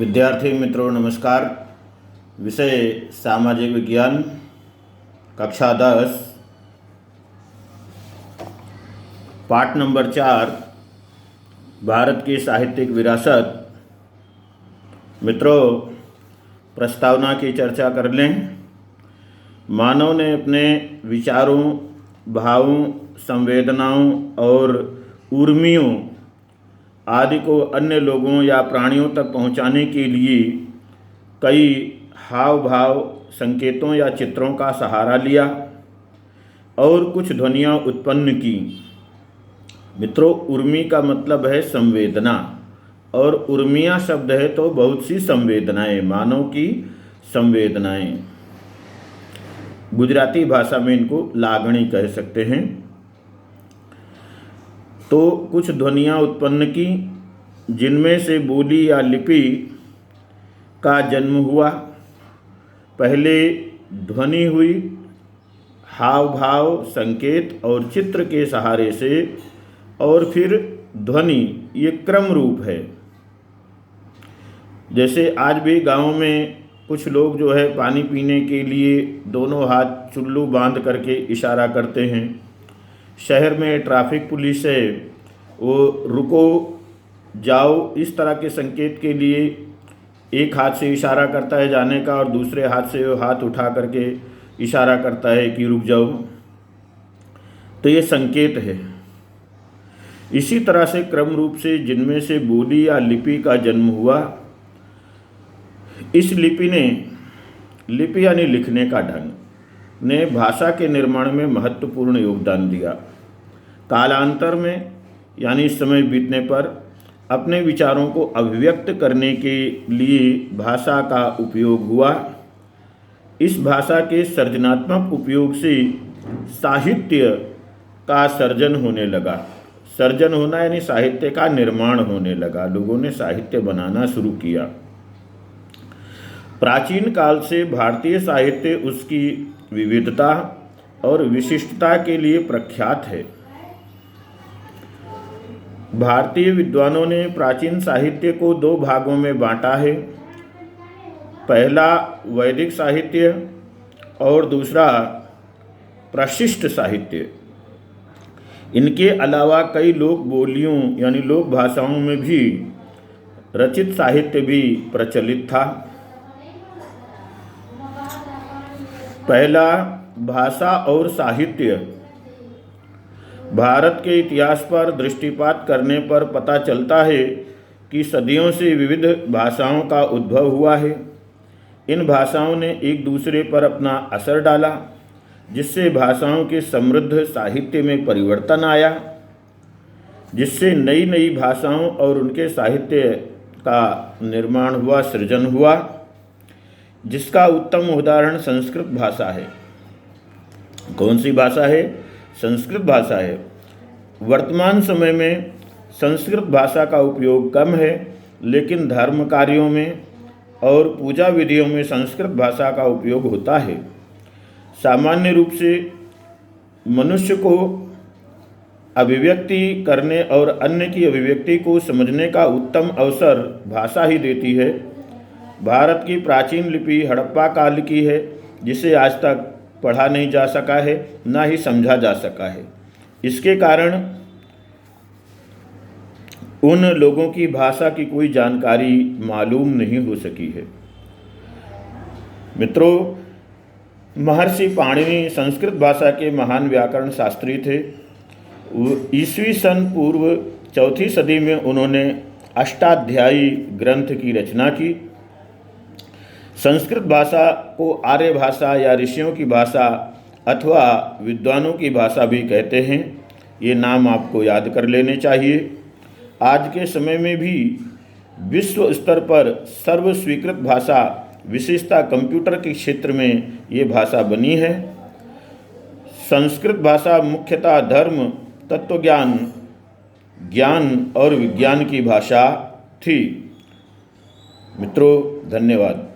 विद्यार्थी मित्रों नमस्कार। विषय सामाजिक विज्ञान, कक्षा 10, पाठ नंबर 4, भारत की साहित्यिक विरासत। मित्रों, प्रस्तावना की चर्चा कर लें। मानव ने अपने विचारों, भावों, संवेदनाओं और उर्मियों आदि को अन्य लोगों या प्राणियों तक पहुंचाने के लिए कई हाव भाव, संकेतों या चित्रों का सहारा लिया और कुछ ध्वनियाँ उत्पन्न की। मित्रों, उर्मी का मतलब है संवेदना, और उर्मियाँ शब्द है तो बहुत सी संवेदनाएं, मानव की संवेदनाएं। गुजराती भाषा में इनको लागणी कह सकते हैं। तो कुछ ध्वनियाँ उत्पन्न की जिनमें से बोली या लिपि का जन्म हुआ। पहले ध्वनि हुई, हाव भाव, संकेत और चित्र के सहारे से, और फिर ध्वनि। ये क्रम रूप है। जैसे आज भी गांव में कुछ लोग जो है पानी पीने के लिए दोनों हाथ चुल्लू बांध करके इशारा करते हैं। शहर में ट्रैफिक पुलिस है, वो रुको, जाओ, इस तरह के संकेत के लिए एक हाथ से इशारा करता है जाने का और दूसरे हाथ से वो हाथ उठा करके इशारा करता है कि रुक जाओ। तो ये संकेत है। इसी तरह से क्रम रूप से जिनमें से बोली या लिपि का जन्म हुआ। इस लिपि यानी लिखने का ढंग ने भाषा के निर्माण में महत्वपूर्ण योगदान दिया। कालांतर में यानी समय बीतने पर अपने विचारों को अभिव्यक्त करने के लिए भाषा का उपयोग हुआ। इस भाषा के सृजनात्मक उपयोग से साहित्य का सर्जन होने लगा। सर्जन होना यानी साहित्य का निर्माण होने लगा। लोगों ने साहित्य बनाना शुरू किया। प्राचीन काल से भारतीय साहित्य उसकी विविधता और विशिष्टता के लिए प्रख्यात है। भारतीय विद्वानों ने प्राचीन साहित्य को दो भागों में बांटा है। पहला वैदिक साहित्य और दूसरा प्रशिष्ट साहित्य। इनके अलावा कई लोक बोलियों यानी लोक भाषाओं में भी रचित साहित्य भी प्रचलित था। पहला, भाषा और साहित्य। भारत के इतिहास पर दृष्टिपात करने पर पता चलता है कि सदियों से विविध भाषाओं का उद्भव हुआ है। इन भाषाओं ने एक दूसरे पर अपना असर डाला, जिससे भाषाओं के समृद्ध साहित्य में परिवर्तन आया, जिससे नई नई भाषाओं और उनके साहित्य का निर्माण हुआ, सृजन हुआ, जिसका उत्तम उदाहरण संस्कृत भाषा है। कौन सी भाषा है? संस्कृत भाषा है। वर्तमान समय में संस्कृत भाषा का उपयोग कम है, लेकिन धर्म कार्यों में और पूजा विधियों में संस्कृत भाषा का उपयोग होता है। सामान्य रूप से मनुष्य को अभिव्यक्ति करने और अन्य की अभिव्यक्ति को समझने का उत्तम अवसर भाषा ही देती है। भारत की प्राचीन लिपि हड़प्पा काल की है, जिसे आज तक पढ़ा नहीं जा सका है, ना ही समझा जा सका है। इसके कारण उन लोगों की भाषा की कोई जानकारी मालूम नहीं हो सकी है। मित्रों, महर्षि पाणिनि संस्कृत भाषा के महान व्याकरण शास्त्री थे। ईस्वी सन पूर्व 4वीं सदी में उन्होंने अष्टाध्यायी ग्रंथ की रचना की। संस्कृत भाषा को आर्य भाषा या ऋषियों की भाषा अथवा विद्वानों की भाषा भी कहते हैं। ये नाम आपको याद कर लेने चाहिए। आज के समय में भी विश्व स्तर पर सर्व स्वीकृत भाषा, विशेषतः कंप्यूटर के क्षेत्र में ये भाषा बनी है। संस्कृत भाषा मुख्यतः धर्म, तत्वज्ञान, ज्ञान और विज्ञान की भाषा थी। मित्रों, धन्यवाद।